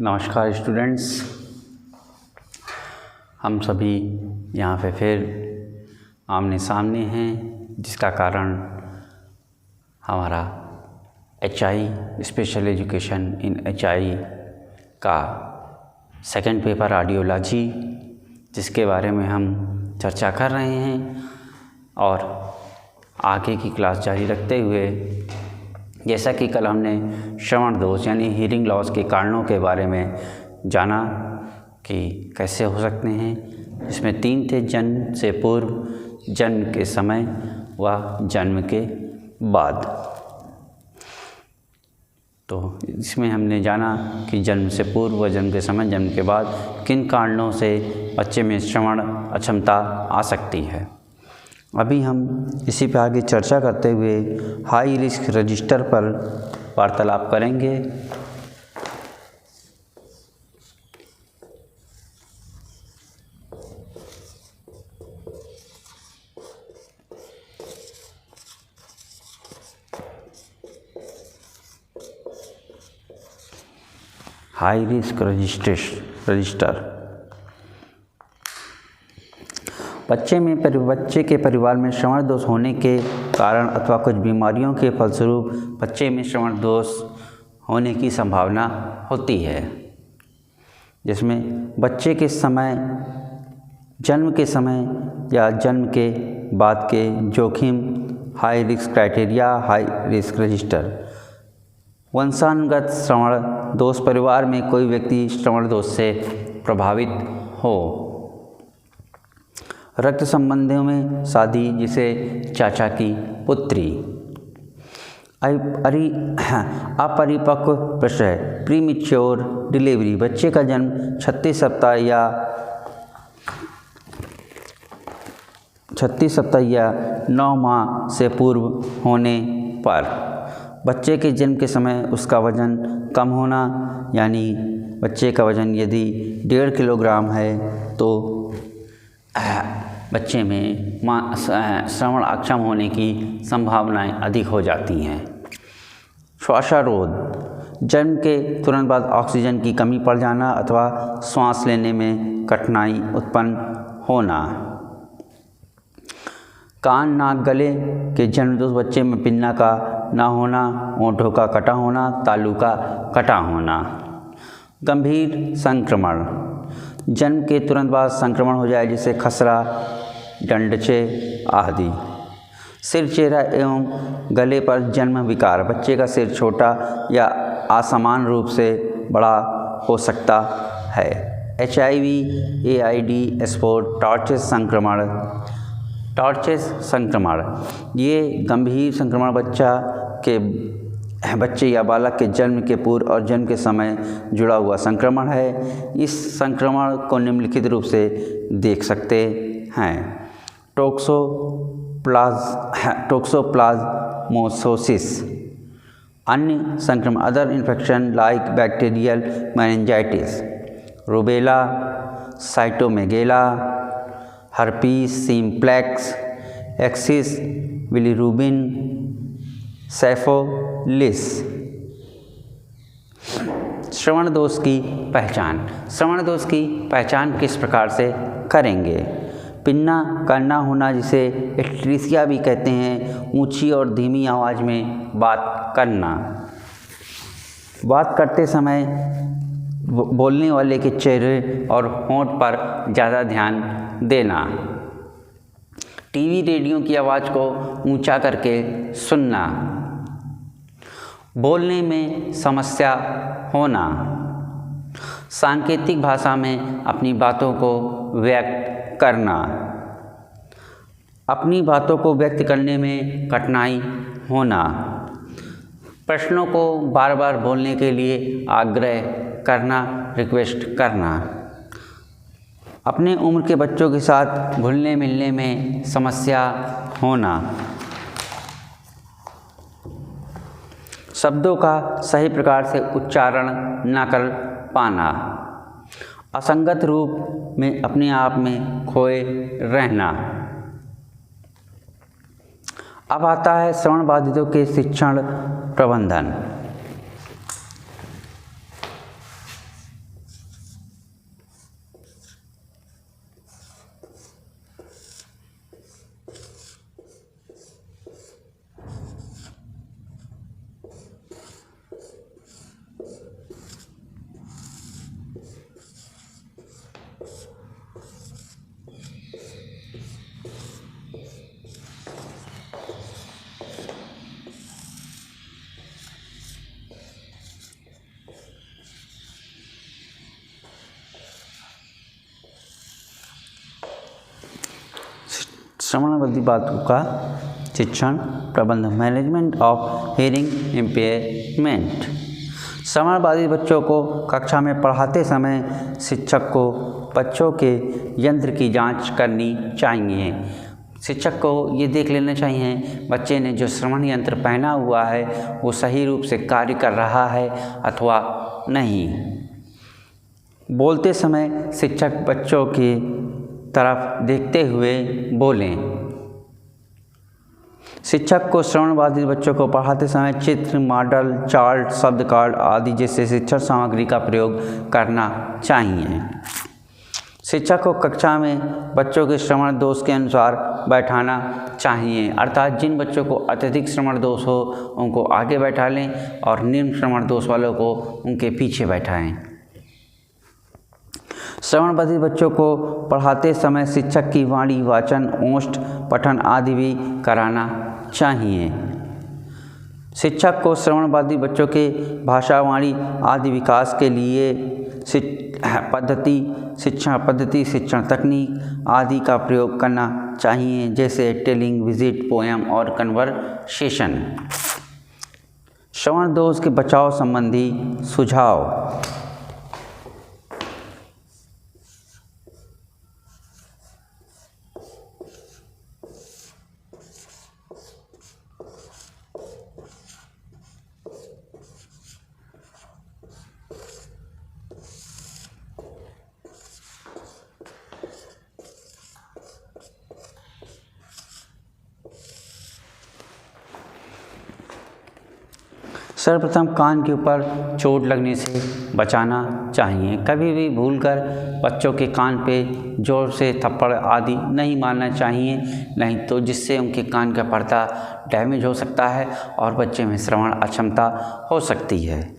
नमस्कार स्टूडेंट्स, हम सभी यहाँ पे फिर आमने सामने हैं, जिसका कारण हमारा HI special education in HI का सेकंड पेपर ऑडियोलॉजी, जिसके बारे में हम चर्चा कर रहे हैं। और आगे की क्लास जारी रखते हुए, जैसा कि कल हमने श्रवण दोष यानी हियरिंग लॉस के कारणों के बारे में जाना कि कैसे हो सकते हैं, इसमें 3 थे: जन्म से पूर्व, जन्म के समय व जन्म के बाद। तो इसमें हमने जाना कि जन्म से पूर्व व जन्म के समय, जन्म के बाद किन कारणों से बच्चे में श्रवण अक्षमता आ सकती है। अभी हम इसी पे आगे चर्चा करते हुए हाई रिस्क रजिस्टर पर वार्तालाप करेंगे। हाई रिस्क रजिस्टर बच्चे के परिवार में श्रवण दोष होने के कारण अथवा कुछ बीमारियों के फलस्वरूप बच्चे में श्रवण दोष होने की संभावना होती है, जिसमें बच्चे के समय, जन्म के समय या जन्म के बाद के जोखिम, high risk criteria, high risk register. वंशानुगत श्रवण दोष, परिवार में कोई व्यक्ति श्रवण दोष से प्रभावित हो। रक्त संबंधियों में शादी, जिसे चाचा की पुत्री। अपरिपक्व प्रसव, प्रीमेच्योर डिलीवरी, बच्चे का जन्म 36 सप्ताह या 9 माह से पूर्व होने पर। बच्चे के जन्म के समय उसका वजन कम होना, यानी बच्चे का वजन यदि 1.5 किलोग्राम है तो बच्चे में श्रवण अक्षम होने की संभावनाएं अधिक हो जाती हैं। श्वासारोध, जन्म के तुरंत बाद ऑक्सीजन की कमी पड़ जाना अथवा सांस लेने में कठिनाई उत्पन्न होना। कान, नाक, गले के जन्म दोष, बच्चे में पिन्ना का ना होना, होंठों का कटा होना, तालू का कटा होना। गंभीर संक्रमण, जन्म के तुरंत बाद संक्रमण हो जाए, जैसे खसरा, डंडचे आदि। सिर, चेहरा एवं गले पर जन्म विकार, बच्चे का सिर छोटा या असमान रूप से बड़ा हो सकता है। HIV, AIDS, टॉर्चिस संक्रमण, ये गंभीर संक्रमण बच्चे या बालक के जन्म के पूर्व और जन्म के समय जुड़ा हुआ संक्रमण है। इस संक्रमण को निम्नलिखित रूप से देख सकते हैं: टोक्सोप्लाज्मोसिस, अन्य संक्रमण, other infection like bacterial meningitis, rubella, cytomegalo, herpes simplex, excess bilirubin, syphilis. श्रवण दोष की पहचान। श्रवण दोष की पहचान किस प्रकार से करेंगे? पिन्ना का ना होना, जिसे एट्रीसिया भी कहते हैं, ऊंची और धीमी आवाज़ में बात करना, बात करते समय बोलने वाले के चेहरे और होंठ पर ज़्यादा ध्यान देना, टीवी रेडियो की आवाज़ को ऊंचा करके सुनना, बोलने में समस्या होना, सांकेतिक भाषा में अपनी बातों को व्यक्त करना, अपनी बातों को व्यक्त करने में कठिनाई होना, प्रश्नों को बार बार बोलने के लिए आग्रह करना, रिक्वेस्ट करना, अपने उम्र के बच्चों के साथ घुलने मिलने में समस्या होना, शब्दों का सही प्रकार से उच्चारण न कर पाना, असंगत रूप में अपने आप में खोए रहना। अब आता है श्रवण बाधितों के शिक्षण प्रबंधन। श्रवणबद्ध बातों का शिक्षण प्रबंध, मैनेजमेंट ऑफ हियरिंग इम्पेयरमेंट। श्रवणबाधित बच्चों को कक्षा में पढ़ाते समय शिक्षक को बच्चों के यंत्र की जांच करनी चाहिए। शिक्षक को ये देख लेना चाहिए बच्चे ने जो श्रवण यंत्र पहना हुआ है वो सही रूप से कार्य कर रहा है अथवा नहीं। बोलते समय शिक्षक बच्चों की तरफ देखते हुए बोलें। शिक्षक को श्रवणबाधित बच्चों को पढ़ाते समय चित्र, मॉडल, चार्ट, शब्द कार्ड आदि जैसे शिक्षण सामग्री का प्रयोग करना चाहिए। शिक्षक को कक्षा में बच्चों के श्रवण दोष के अनुसार बैठाना चाहिए, अर्थात जिन बच्चों को अत्यधिक श्रवण दोष हो उनको आगे बैठा लें और निम्न श्रवण दोष वालों को उनके पीछे बैठाएं। श्रवणबाधित बच्चों को पढ़ाते समय शिक्षक की वाणी, वाचन, ओष्ठ पठन आदि भी कराना चाहिए। शिक्षक को श्रवणबाधित बच्चों के भाषा, वाणी आदि विकास के लिए शिक्षण पद्धति, शिक्षण तकनीक आदि का प्रयोग करना चाहिए, जैसे टेलिंग, विजिट, पोयम और कन्वर्सेशन। श्रवण दोष के बचाव संबंधी सुझाव। सर्वप्रथम कान के ऊपर चोट लगने से बचाना चाहिए। कभी भी भूलकर बच्चों के कान पे जोर से थप्पड़ आदि नहीं मारना चाहिए, नहीं तो जिससे उनके कान का पर्दा डैमेज हो सकता है और बच्चे में श्रवण अक्षमता हो सकती है।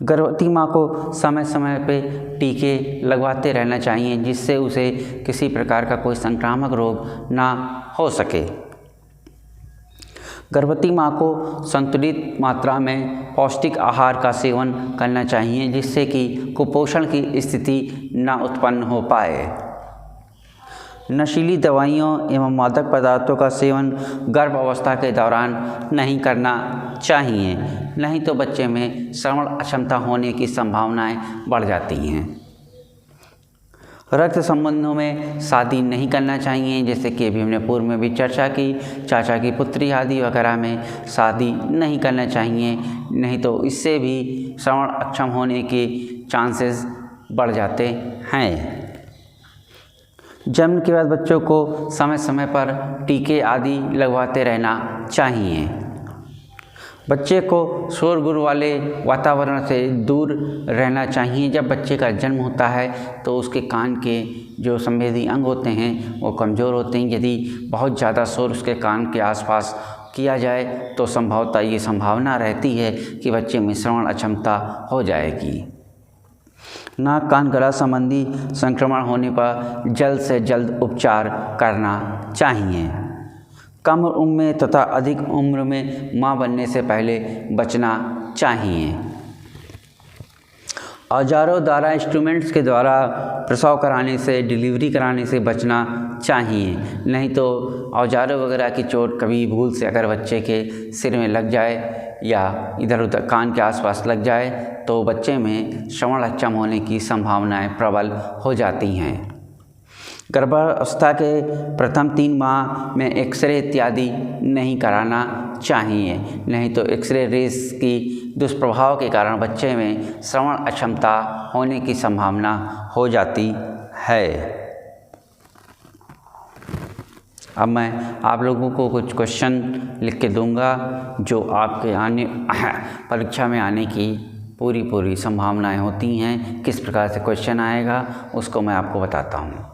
गर्भवती माँ को समय समय पे टीके लगवाते रहना चाहिए, जिससे उसे किसी प्रकार का कोई संक्रामक रोग ना हो सके। गर्भवती माँ को संतुलित मात्रा में पौष्टिक आहार का सेवन करना चाहिए, जिससे कि कुपोषण की स्थिति न उत्पन्न हो पाए। नशीली दवाइयों एवं मादक पदार्थों का सेवन गर्भ अवस्था के दौरान नहीं करना चाहिए, नहीं तो बच्चे में श्रवण अक्षमता होने की संभावनाएं बढ़ जाती हैं। रक्त संबंधों में शादी नहीं करना चाहिए, जैसे कि अभी हमने पूर्व में भी चर्चा की। चाचा की पुत्री आदि वगैरह में शादी नहीं करना चाहिए, नहीं तो इससे भी श्रवण अक्षम होने के चांसेस बढ़ जाते हैं। जन्म के बाद बच्चों को समय समय पर टीके आदि लगवाते रहना चाहिए। बच्चे को शोरगुल वाले वातावरण से दूर रहना चाहिए। जब बच्चे का जन्म होता है तो उसके कान के जो संवेदी अंग होते हैं वो कमज़ोर होते हैं। यदि बहुत ज़्यादा शोर उसके कान के आसपास किया जाए तो संभवतः ये संभावना रहती है कि बच्चे में श्रवण अक्षमता हो जाएगी। नाक, कान, गला संबंधी संक्रमण होने पर जल्द से जल्द उपचार करना चाहिए। कम उम्र में तथा अधिक उम्र में मां बनने से पहले बचना चाहिए। औजारों द्वारा, इंस्ट्रूमेंट्स के द्वारा प्रसव कराने से, डिलीवरी कराने से बचना चाहिए, नहीं तो औजारों वगैरह की चोट कभी भूल से अगर बच्चे के सिर में लग जाए या इधर उधर कान के आसपास लग जाए तो बच्चे में श्रवण अक्षम होने की संभावनाएं प्रबल हो जाती हैं। गर्भावस्था के प्रथम 3 माह में एक्सरे इत्यादि नहीं कराना चाहिए, नहीं तो एक्सरे रेस की दुष्प्रभाव के कारण बच्चे में श्रवण अक्षमता होने की संभावना हो जाती है। अब मैं आप लोगों को कुछ क्वेश्चन लिख के दूंगा जो आपके आने परीक्षा में आने की पूरी संभावनाएं होती हैं। किस प्रकार से क्वेश्चन आएगा उसको मैं आपको बताता हूँ।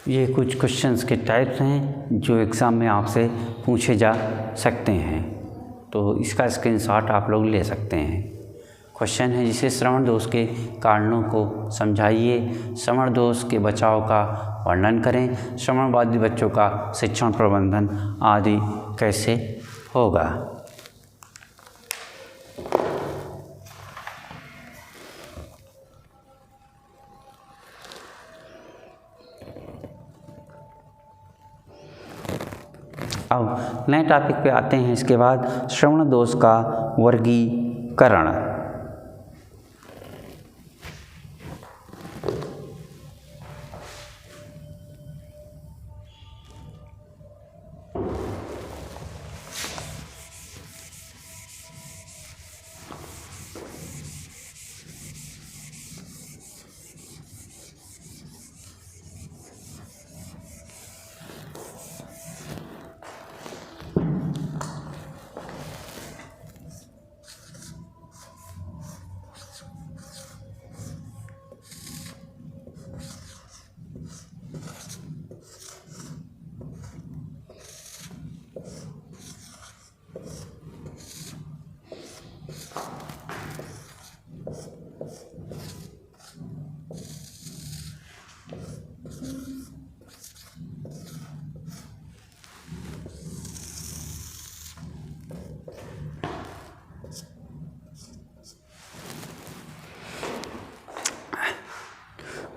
ये कुछ क्वेश्चंस के टाइप्स हैं जो एग्ज़ाम में आपसे पूछे जा सकते हैं, तो इसका स्क्रीनशॉट आप लोग ले सकते हैं। क्वेश्चन है जिसे श्रवण दोष के कारणों को समझाइए, श्रवण दोष के बचाव का वर्णन करें, श्रवणबाधित बच्चों का शिक्षण प्रबंधन आदि कैसे होगा। अब नए टॉपिक पे आते हैं। इसके बाद श्रवण दोष का वर्गीकरण।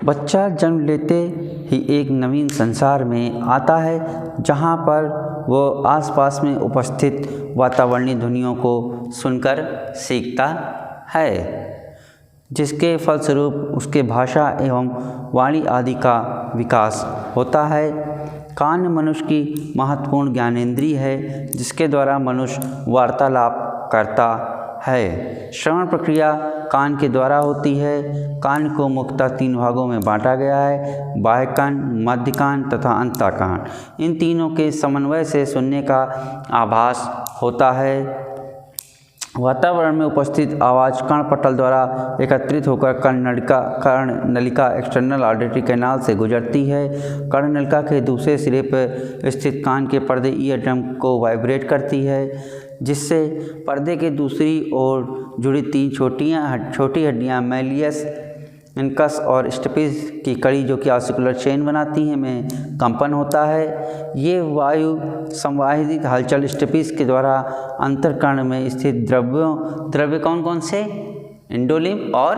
बच्चा जन्म लेते ही एक नवीन संसार में आता है, जहाँ पर वो आसपास में उपस्थित वातावरणीय ध्वनियों को सुनकर सीखता है, जिसके फलस्वरूप उसके भाषा एवं वाणी आदि का विकास होता है। कान मनुष्य की महत्वपूर्ण ज्ञानेंद्रिय है, जिसके द्वारा मनुष्य वार्तालाप करता है। श्रवण प्रक्रिया कान के द्वारा होती है। कान को मुख्यतः 3 भागों में बांटा गया है: बाह्य कान, मध्य कान तथा अंतः कान। इन तीनों के समन्वय से सुनने का आभास होता है। वातावरण में उपस्थित आवाज़ कर्णपटल द्वारा एकत्रित होकर कर्णनलिका एक्सटर्नल ऑडिटरी कैनाल से गुजरती है। कर्णनलिका के दूसरे सिरे पर स्थित कान के पर्दे ईयर ड्रम को वाइब्रेट करती है, जिससे पर्दे के दूसरी ओर जुड़ी 3 छोटी हड्डियाँ मैलियस, इनकस और स्टेपिस की कड़ी, जो कि आर्टिकुलर चेन बनाती हैं, में कंपन होता है। ये वायु संवाहित हलचल स्टेपिस के द्वारा अंतःकर्ण में स्थित द्रव्य कौन कौन से? इंडोलिम और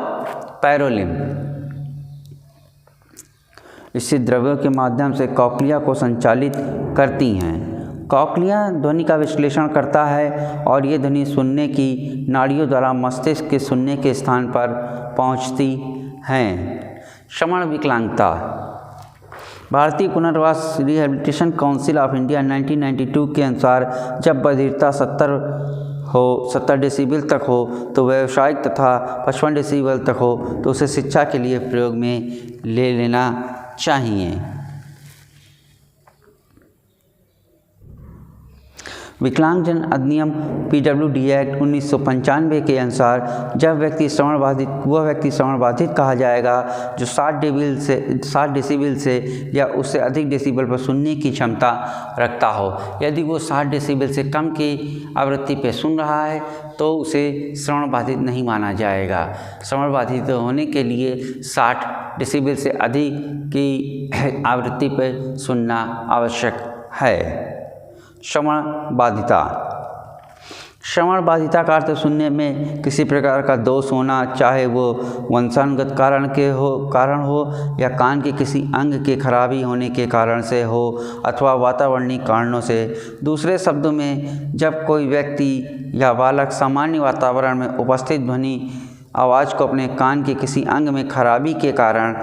पैरोलिम स्थित द्रव्यों के माध्यम से कॉक्लिया को संचालित करती हैं। कॉक्लिया ध्वनि का विश्लेषण करता है और ये ध्वनि सुनने की नाड़ियों द्वारा मस्तिष्क के सुनने के स्थान पर पहुंचती हैं। श्रवण विकलांगता। भारतीय पुनर्वास रिहेबिलिटेशन काउंसिल ऑफ इंडिया 1992 के अनुसार जब बधिरता 70 डेसिबल तक हो तो व्यावसायिक तथा 55 डेसिबल तक हो तो उसे शिक्षा के लिए प्रयोग में ले लेना चाहिए। विकलांगजन अधिनियम PWD एक्ट 1995 के अनुसार जब वह व्यक्ति श्रवण बाधित कहा जाएगा जो 60 डेसिबल से या उससे अधिक डेसिबल पर सुनने की क्षमता रखता हो। यदि वो 60 डेसिबल से कम की आवृत्ति पे सुन रहा है तो उसे श्रवण बाधित नहीं माना जाएगा। श्रवण बाधित होने के लिए 60 डेसिबल से अधिक की आवृत्ति पर सुनना आवश्यक है। श्रवण बाधिता। श्रवण बाधिता का अर्थ सुनने में किसी प्रकार का दोष होना, चाहे वो वंशानुगत कारण हो या कान के किसी अंग के खराबी होने के कारण से हो अथवा वातावरणीय कारणों से। दूसरे शब्दों में, जब कोई व्यक्ति या बालक सामान्य वातावरण में उपस्थित ध्वनि आवाज़ को अपने कान के किसी अंग में खराबी के कारण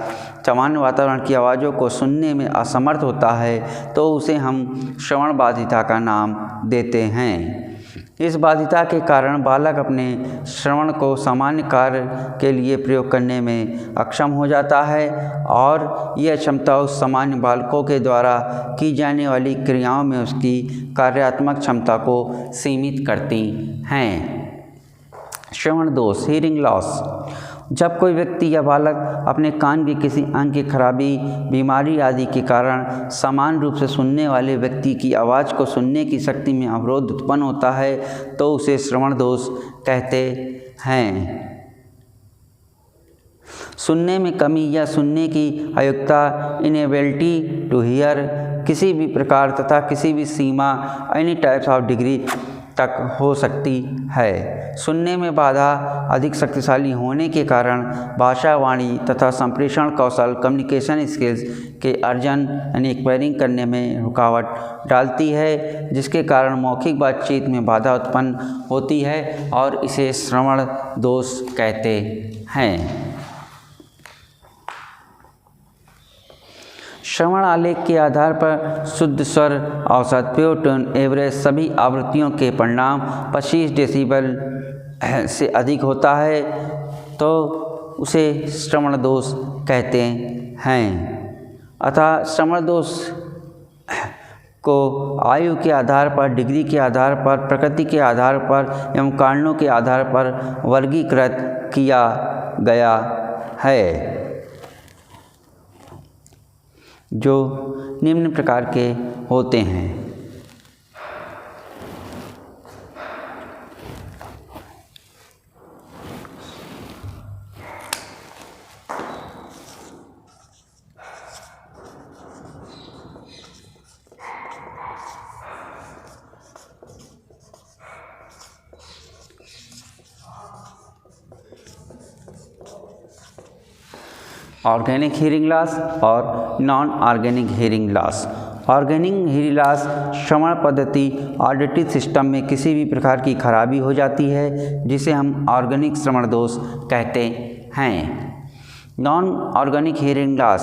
सामान्य वातावरण की आवाज़ों को सुनने में असमर्थ होता है तो उसे हम श्रवण बाधिता का नाम देते हैं। इस बाधिता के कारण बालक अपने श्रवण को सामान्य कार्य के लिए प्रयोग करने में अक्षम हो जाता है और यह क्षमता उस सामान्य बालकों के द्वारा की जाने वाली क्रियाओं में उसकी कार्यात्मक क्षमता को सीमित करती हैं। श्रवण दोष, हीयरिंग लॉस। जब कोई व्यक्ति या बालक अपने कान के किसी अंग की खराबी, बीमारी आदि के कारण समान रूप से सुनने वाले व्यक्ति की आवाज़ को सुनने की शक्ति में अवरोध उत्पन्न होता है तो उसे श्रवण दोष कहते हैं। सुनने में कमी या सुनने की अयोग्यता, इनेबिलिटी टू हियर, किसी भी प्रकार तथा किसी भी सीमा, एनी टाइप्स ऑफ डिग्री तक हो सकती है। सुनने में बाधा अधिक शक्तिशाली होने के कारण भाषा, वाणी तथा संप्रेषण कौशल, कम्युनिकेशन स्किल्स के अर्जन यानी एक्वायरिंग करने में रुकावट डालती है, जिसके कारण मौखिक बातचीत में बाधा उत्पन्न होती है और इसे श्रवण दोष कहते हैं। श्रवण आलेख के आधार पर शुद्ध स्वर, औसत, प्योर टोन, एवरेज सभी आवृत्तियों के परिणाम 25 डेसिबल से अधिक होता है तो उसे श्रवण दोष कहते हैं। अतः श्रवण दोष को आयु के आधार पर, डिग्री के आधार पर, प्रकृति के आधार पर एवं कारणों के आधार पर वर्गीकृत किया गया है, जो निम्न प्रकार के होते हैं। ऑर्गेनिक हीयरिंग लॉस और non organic hearing loss. Organic hearing loss श्रवण पद्धति ऑडिटरी सिस्टम में किसी भी प्रकार की खराबी हो जाती है, जिसे हम ऑर्गेनिक श्रवण दोष कहते हैं। नॉन ऑर्गेनिक हीयरिंग लॉस,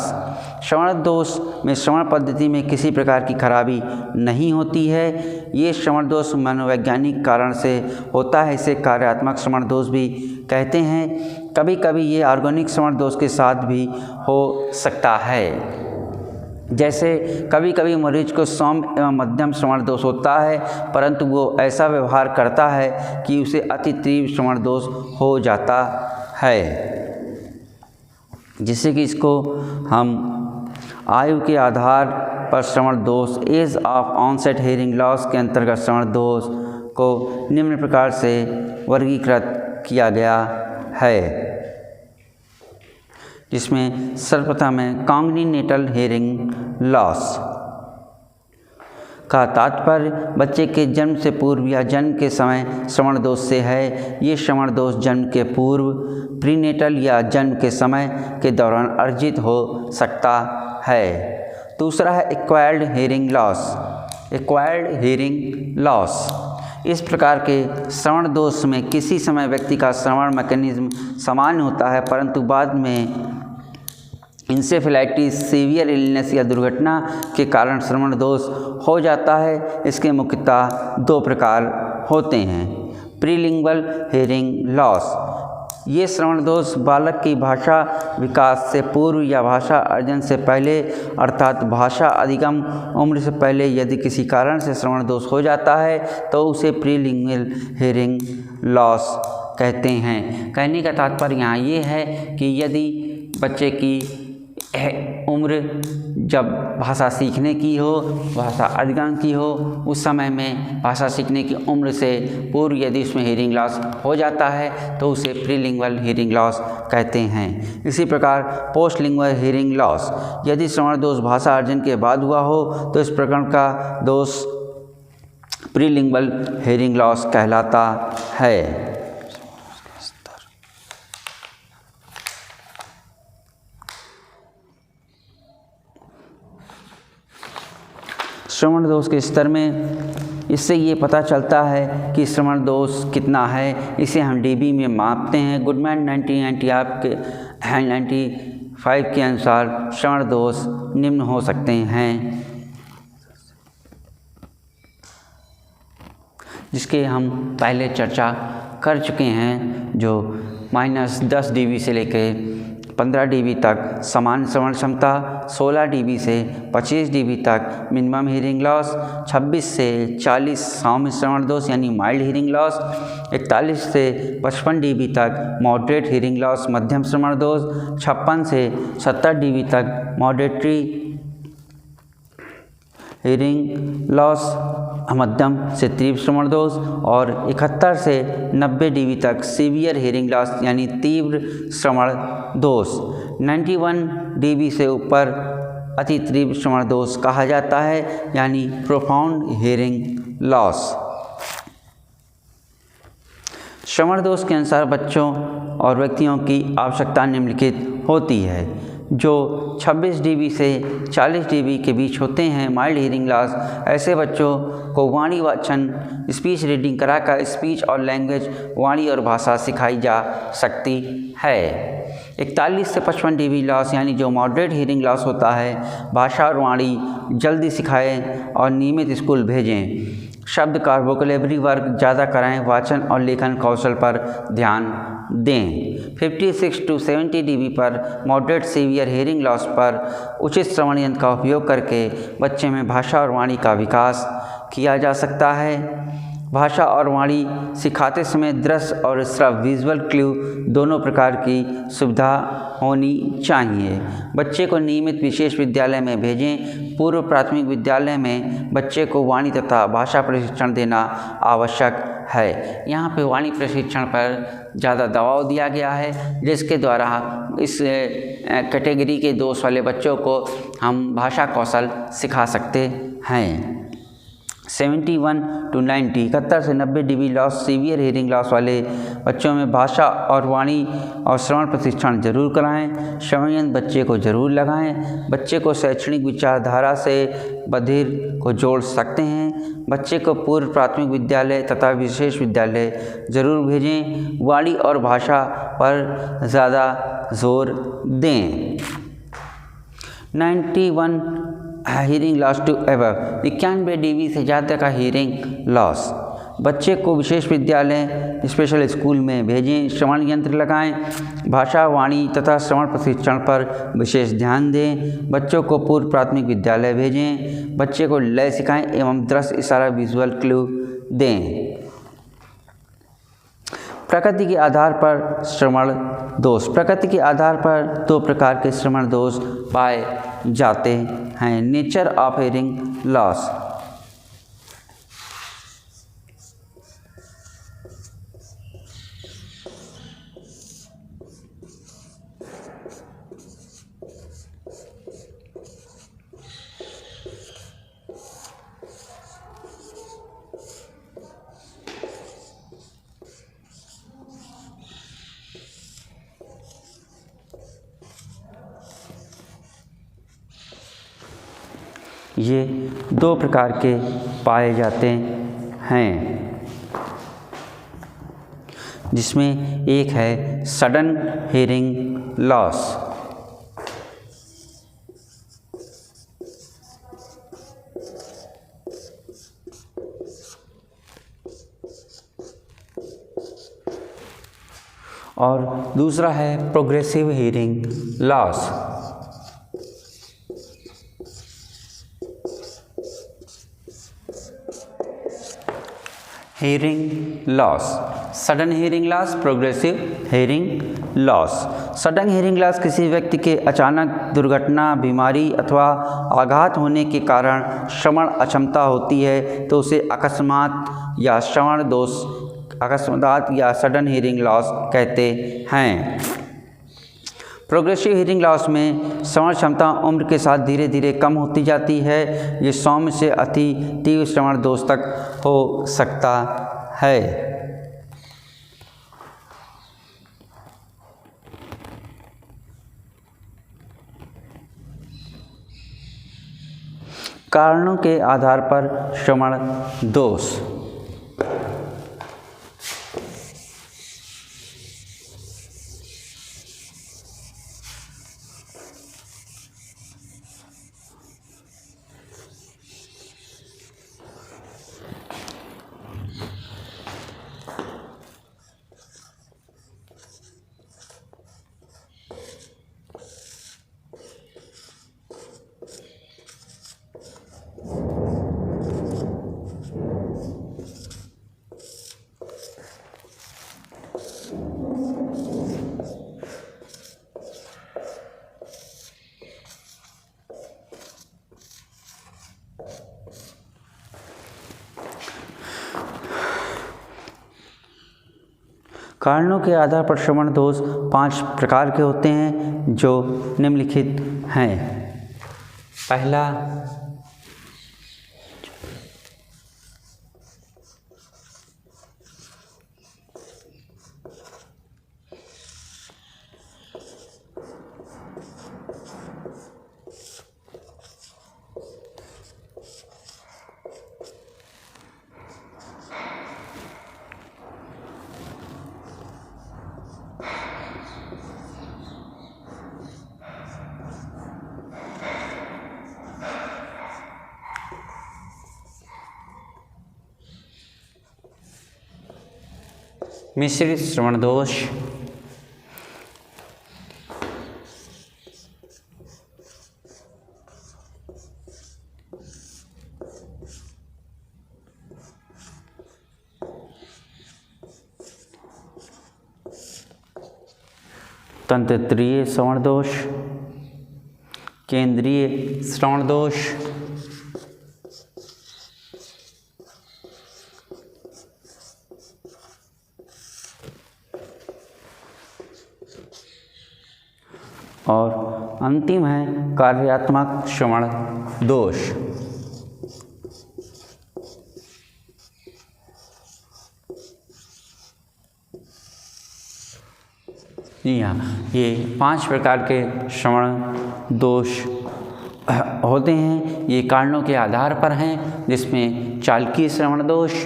श्रवण दोष में श्रवण पद्धति में किसी प्रकार की खराबी नहीं होती है। ये श्रवण दोष मनोवैज्ञानिक कारण से होता है, इसे कार्यात्मक श्रवण दोष भी कहते हैं। कभी कभी ये ऑर्गेनिक श्रवण दोष के साथ भी हो सकता है। जैसे कभी कभी मरीज को सौम्य एवं मध्यम श्रवण दोष होता है, परंतु वो ऐसा व्यवहार करता है कि उसे अति तीव्र श्रवण दोष हो जाता है, जिससे कि इसको हम आयु के आधार पर श्रवण दोष, age of onset hearing loss के अंतर्गत श्रवण दोष को निम्न प्रकार से वर्गीकृत किया गया है, जिसमें सर्वप्रथम है कॉन्ग्निनेटल हीयरिंग लॉस का तात्पर्य बच्चे के जन्म से पूर्व या जन्म के समय श्रवण दोष से है। ये श्रवण दोष जन्म के पूर्व, प्रीनेटल या जन्म के समय के दौरान अर्जित हो सकता है। दूसरा है acquired hearing loss. Acquired hearing loss, इस प्रकार के श्रवण दोष में किसी समय व्यक्ति का श्रवण मैकेनिज्म सामान्य होता है, परंतु बाद में इंसेफेलाइटिस, सीवियर इलनेस या दुर्घटना के कारण श्रवण दोष हो जाता है। इसके मुख्यतः दो प्रकार होते हैं। प्रीलिंगुअल हीयरिंग लॉस, ये श्रवण दोष बालक की भाषा विकास से पूर्व या भाषा अर्जन से पहले अर्थात भाषा अधिगम उम्र से पहले यदि किसी कारण से श्रवण दोष हो जाता है तो उसे प्रीलिंगुअल हीयरिंग लॉस कहते हैं। कहने का तात्पर्य यहाँ ये है कि यदि बच्चे की उम्र जब भाषा सीखने की हो, भाषा अधिगम की हो, उस समय में भाषा सीखने की उम्र से पूर्व यदि उसमें हीयरिंग लॉस हो जाता है तो उसे प्रीलिंगुअल हीयरिंग लॉस कहते हैं। इसी प्रकार पोस्टलिंगुअल हीयरिंग लॉस, यदि श्रवण दोष भाषा अर्जन के बाद हुआ हो तो इस प्रकार का दोष प्रीलिंगुअल हीयरिंग लॉस कहलाता है। श्रवण दोष के स्तर में इससे ये पता चलता है कि श्रवण दोष कितना है, इसे हम डीबी में मापते हैं। गुडमैन 1990 आपके 95 के अनुसार श्रवण दोष निम्न हो सकते हैं, जिसके हम पहले चर्चा कर चुके हैं, जो -10 dB से लेकर 15 dB तक सामान्य श्रवण क्षमता, 16 dB से 25 dB तक मिनिमम हीरिंग लॉस, 26 से 40 सौम्य श्रवण दोष यानी माइल्ड हीरिंग लॉस, 41 से 55 dB तक मॉडरेट हीरिंग लॉस मध्यम श्रवण दोष, 56 से 70 dB तक मॉडरेटरी हीरिंग लॉस मध्यम से तीव्र श्रवण दोष और 71 से 90 dB तक सीवियर हीरिंग लॉस यानी तीव्र श्रवण दोष। 91 dB से ऊपर अति तीव्र श्रवण दोष कहा जाता है यानी प्रोफाउंड हीरिंग लॉस। श्रवण दोष के अनुसार बच्चों और व्यक्तियों की आवश्यकता निम्नलिखित होती है। जो 26 dB से 40 dB के बीच होते हैं माइल्ड हीरिंग लॉस, ऐसे बच्चों को वाणी वाचन स्पीच रीडिंग कराकर स्पीच और लैंग्वेज वाणी और भाषा सिखाई जा सकती है। 41 से 55 dB लॉस यानी जो मॉडरेट हीरिंग लॉस होता है, भाषा और वाणी जल्दी सिखाएं और नियमित स्कूल भेजें। शब्द का वोकैबुलरी वर्क ज़्यादा कराएं, वाचन और लेखन कौशल पर ध्यान दें। 56 to 70 dB पर मॉडरेट सीवियर हीरिंग लॉस पर उचित श्रवण यंत्र का उपयोग करके बच्चे में भाषा और वाणी का विकास किया जा सकता है। भाषा और वाणी सिखाते समय दृश्य और श्रव्य विजुअल क्लू दोनों प्रकार की सुविधा होनी चाहिए। बच्चे को नियमित विशेष विद्यालय में भेजें। पूर्व प्राथमिक विद्यालय में बच्चे को वाणी तथा भाषा प्रशिक्षण देना आवश्यक है। यहाँ पे वाणी प्रशिक्षण पर ज़्यादा दबाव दिया गया है, जिसके द्वारा इस कैटेगरी के दोष वाले बच्चों को हम भाषा कौशल सिखा सकते हैं। 71 to 90 71 से 90 dB loss severe hearing loss वाले बच्चों में भाषा और वाणी और श्रवण प्रशिक्षण जरूर कराएं। श्रवण यंत्र बच्चे को जरूर लगाएं। बच्चे को शैक्षणिक विचारधारा से बधिर को जोड़ सकते हैं। बच्चे को पूर्व प्राथमिक विद्यालय तथा विशेष विद्यालय जरूर भेजें। वाणी और भाषा पर ज़्यादा जोर दें। 91 hearing loss to above 91 dB से ज़्यादा का हीरिंग लॉस। बच्चे को विशेष विद्यालय स्पेशल स्कूल में भेजें। श्रवण यंत्र लगाएं। भाषा वाणी तथा श्रवण प्रशिक्षण पर विशेष ध्यान दें। बच्चों को पूर्व प्राथमिक विद्यालय भेजें। बच्चे को लय सिखाएं एवं दृश्य इशारा विजुअल क्लू दें। प्रकृति के आधार पर श्रवण दोष। प्रकृति के आधार पर दो प्रकार के श्रवण दोष पाए जाते हैं। Nature of hearing loss. ये दो प्रकार के पाए जाते हैं, जिसमें एक है सडन हीरिंग लॉस। और दूसरा है progressive hearing loss. Hearing loss, sudden hearing loss, progressive hearing loss. Sudden hearing loss किसी व्यक्ति के अचानक दुर्घटना, बीमारी अथवा आघात होने के कारण श्रवण अक्षमता होती है तो उसे अकस्मात या श्रवण दोष, अकस्मात या सडन हीरिंग लॉस कहते हैं। प्रोग्रेसिव हीरिंग लॉस में श्रवण क्षमता उम्र के साथ धीरे धीरे कम होती जाती है। ये सौम्य से अति तीव्र श्रवण दोष तक हो सकता है। कारणों के आधार पर श्रवण दोष। कारणों के आधार पर श्रवण दोष 5 प्रकार के होते हैं जो निम्नलिखित हैं। पहला, मिश्रित श्रवण दोष, तंत्रिय श्रवण दोष, केंद्रीय श्रवण दोष, और अंतिम है कार्यात्मक श्रवण दोष। जी हाँ, ये 5 प्रकार के श्रवण दोष होते हैं। ये कारणों के आधार पर हैं, जिसमें चालकीय श्रवण दोष,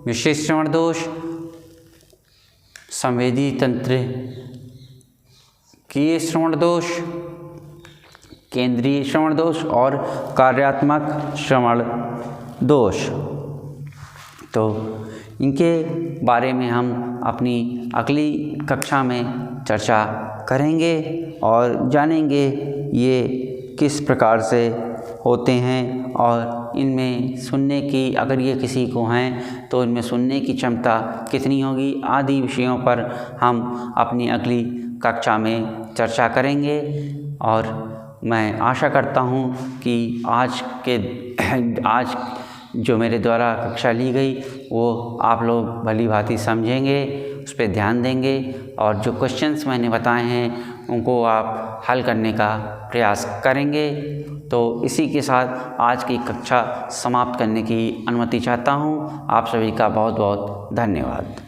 विशेष श्रवण दोष, संवेदी तंत्र की श्रवण दोष, केंद्रीय श्रवण दोष और कार्यात्मक श्रवण दोष। तो इनके बारे में हम अपनी अगली कक्षा में चर्चा करेंगे और जानेंगे ये किस प्रकार से होते हैं और इनमें सुनने की, अगर ये किसी को हैं तो इनमें सुनने की क्षमता कितनी होगी, आदि विषयों पर हम अपनी अगली कक्षा में चर्चा करेंगे। और मैं आशा करता हूँ कि आज जो मेरे द्वारा कक्षा ली गई वो आप लोग भली भांति समझेंगे, उस पर ध्यान देंगे और जो क्वेश्चंस मैंने बताए हैं उनको आप हल करने का प्रयास करेंगे। तो इसी के साथ आज की कक्षा समाप्त करने की अनुमति चाहता हूँ। आप सभी का बहुत बहुत धन्यवाद।